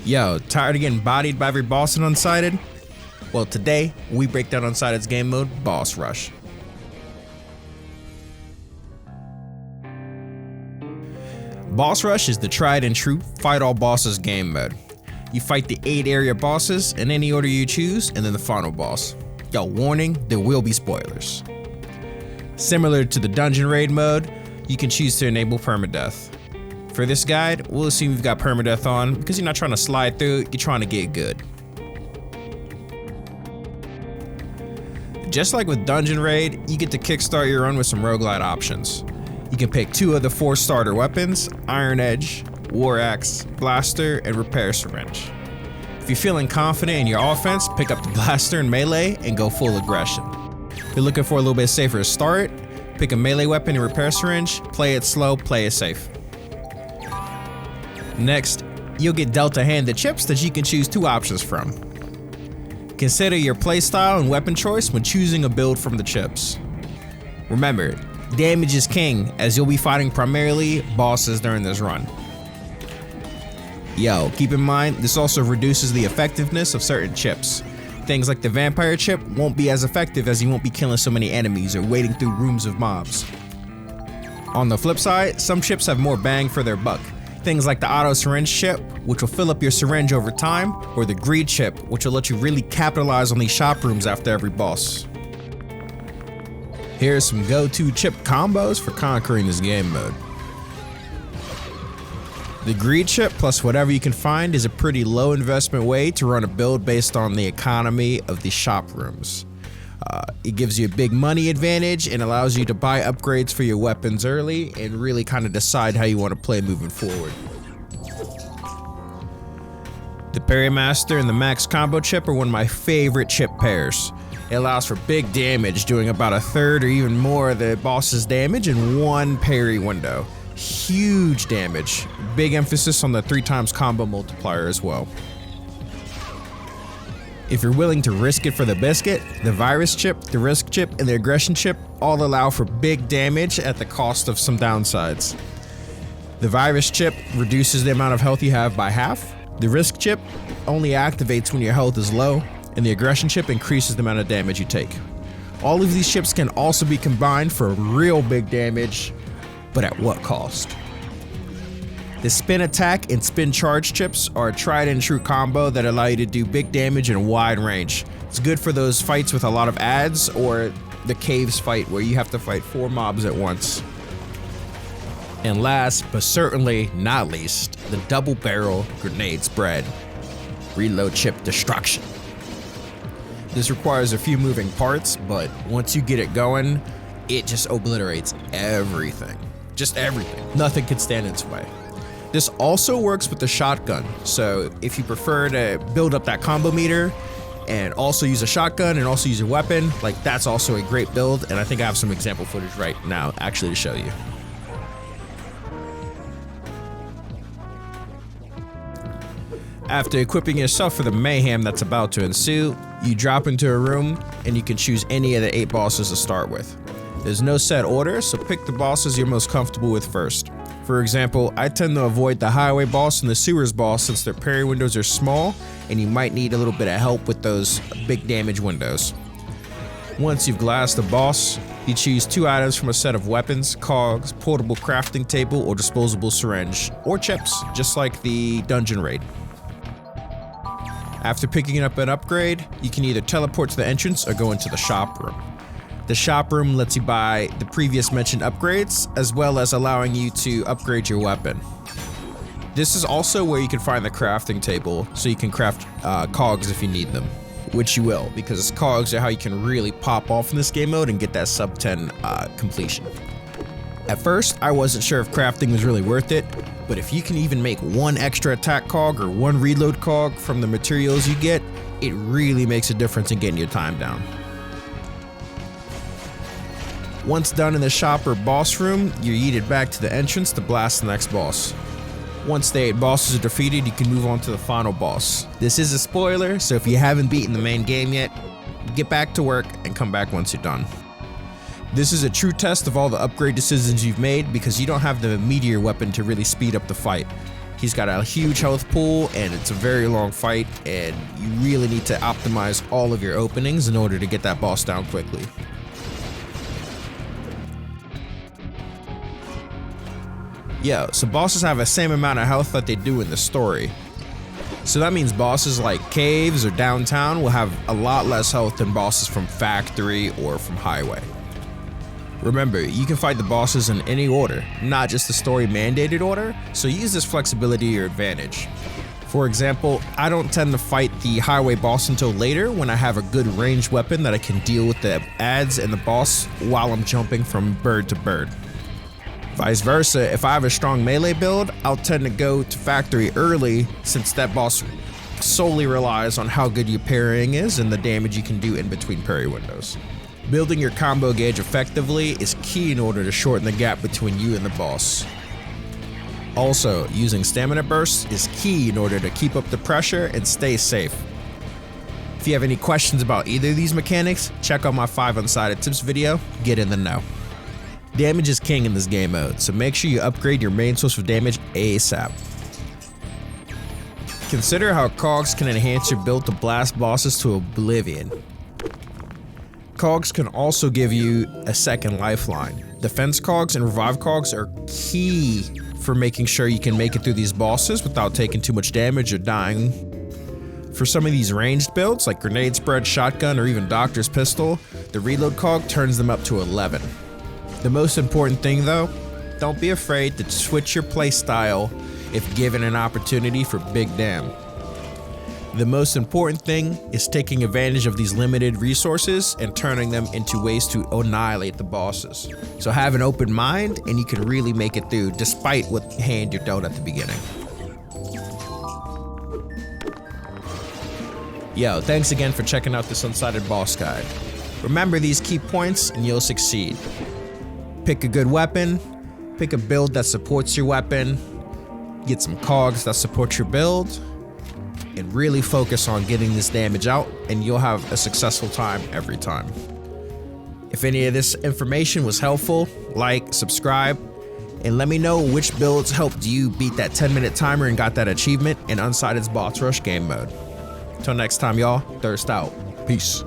Yo, tired of getting bodied by every boss in Unsighted? Well, today, we break down Unsighted's game mode, Boss Rush. Boss Rush is the tried and true fight all bosses game mode. You fight the 8 area bosses in any order you choose, and then the final boss. Yo, warning, there will be spoilers. Similar to the dungeon raid mode, you can choose to enable permadeath. For this guide, we'll assume you've got permadeath on because you're not trying to slide through, you're trying to get good. Just like with dungeon raid, you get to kickstart your run with some roguelite options. You can pick 2 of the 4 starter weapons, Iron Edge, War Axe, Blaster, and Repair Syringe. If you're feeling confident in your offense, pick up the Blaster and Melee and go full aggression. If you're looking for a little bit safer start, pick a melee weapon and Repair Syringe, play it slow, play it safe. Next, you'll get dealt a hand of chips that you can choose 2 options from. Consider your playstyle and weapon choice when choosing a build from the chips. Remember, damage is king, as you'll be fighting primarily bosses during this run. Yo, keep in mind, this also reduces the effectiveness of certain chips. Things like the vampire chip won't be as effective as you won't be killing so many enemies or wading through rooms of mobs. On the flip side, some chips have more bang for their buck. Things like the auto syringe chip, which will fill up your syringe over time, or the greed chip, which will let you really capitalize on these shop rooms after every boss. Here are some go-to chip combos for conquering this game mode. The greed chip plus whatever you can find is a pretty low investment way to run a build based on the economy of the shop rooms. It gives you a big money advantage and allows you to buy upgrades for your weapons early and really kind of decide how you want to play moving forward. The Parry Master and the Max Combo chip are one of my favorite chip pairs. It allows for big damage, doing about 1/3 or even more of the boss's damage in one parry window. Huge damage. Big emphasis on the 3x combo multiplier as well. If you're willing to risk it for the biscuit, the virus chip, the risk chip, and the aggression chip all allow for big damage at the cost of some downsides. The virus chip reduces the amount of health you have by half. The risk chip only activates when your health is low, and the aggression chip increases the amount of damage you take. All of these chips can also be combined for real big damage, but at what cost? The spin attack and spin charge chips are a tried and true combo that allow you to do big damage in a wide range. It's good for those fights with a lot of adds or the caves fight where you have to fight 4 mobs at once. And last, but certainly not least, the double barrel grenade spread. Reload chip destruction. This requires a few moving parts, but once you get it going, it just obliterates everything. Just everything. Nothing can stand in its way. This also works with the shotgun, so if you prefer to build up that combo meter and also use a shotgun and also use a weapon, like that's also a great build, and I think I have some example footage right now actually to show you. After equipping yourself for the mayhem that's about to ensue, you drop into a room and you can choose any of the 8 bosses to start with. There's no set order, so pick the bosses you're most comfortable with first. For example, I tend to avoid the highway boss and the sewers boss since their parry windows are small and you might need a little bit of help with those big damage windows. Once you've glassed the boss, you choose 2 items from a set of weapons, cogs, portable crafting table, or disposable syringe, or chips, just like the dungeon raid. After picking up an upgrade, you can either teleport to the entrance or go into the shop room. The shop room lets you buy the previous mentioned upgrades, as well as allowing you to upgrade your weapon. This is also where you can find the crafting table, so you can craft cogs if you need them, which you will, because cogs are how you can really pop off in this game mode and get that sub 10 completion. At first, I wasn't sure if crafting was really worth it, but if you can even make 1 extra attack cog or 1 reload cog from the materials you get, it really makes a difference in getting your time down. Once done in the shop or boss room, you're yeeted back to the entrance to blast the next boss. Once the 8 bosses are defeated, you can move on to the final boss. This is a spoiler, so if you haven't beaten the main game yet, get back to work and come back once you're done. This is a true test of all the upgrade decisions you've made because you don't have the meteor weapon to really speed up the fight. He's got a huge health pool, and it's a very long fight, and you really need to optimize all of your openings in order to get that boss down quickly. Yeah, so bosses have the same amount of health that they do in the story. So that means bosses like caves or downtown will have a lot less health than bosses from factory or from highway. Remember, you can fight the bosses in any order, not just the story mandated order, so use this flexibility to your advantage. For example, I don't tend to fight the highway boss until later when I have a good ranged weapon that I can deal with the ads and the boss while I'm jumping from bird to bird. Vice versa, if I have a strong melee build, I'll tend to go to factory early since that boss solely relies on how good your parrying is and the damage you can do in between parry windows. Building your combo gauge effectively is key in order to shorten the gap between you and the boss. Also, using stamina bursts is key in order to keep up the pressure and stay safe. If you have any questions about either of these mechanics, check out my 5 Unsighted tips video, get in the know. Damage is king in this game mode, so make sure you upgrade your main source of damage ASAP. Consider how cogs can enhance your build to blast bosses to oblivion. Cogs can also give you a second lifeline. Defense cogs and revive cogs are key for making sure you can make it through these bosses without taking too much damage or dying. For some of these ranged builds, like grenade spread, shotgun, or even doctor's pistol, the reload cog turns them up to 11. The most important thing though, don't be afraid to switch your playstyle if given an opportunity for big damn. The most important thing is taking advantage of these limited resources and turning them into ways to annihilate the bosses. So have an open mind and you can really make it through despite what hand you're dealt at the beginning. Yo, thanks again for checking out this Unsighted boss guide. Remember these key points and you'll succeed. Pick a good weapon, pick a build that supports your weapon, get some cogs that support your build, and really focus on getting this damage out, and you'll have a successful time every time. If any of this information was helpful, like, subscribe, and let me know which builds helped you beat that 10-minute timer and got that achievement in Unsighted's Boss Rush game mode. Till next time, y'all, thirst out. Peace.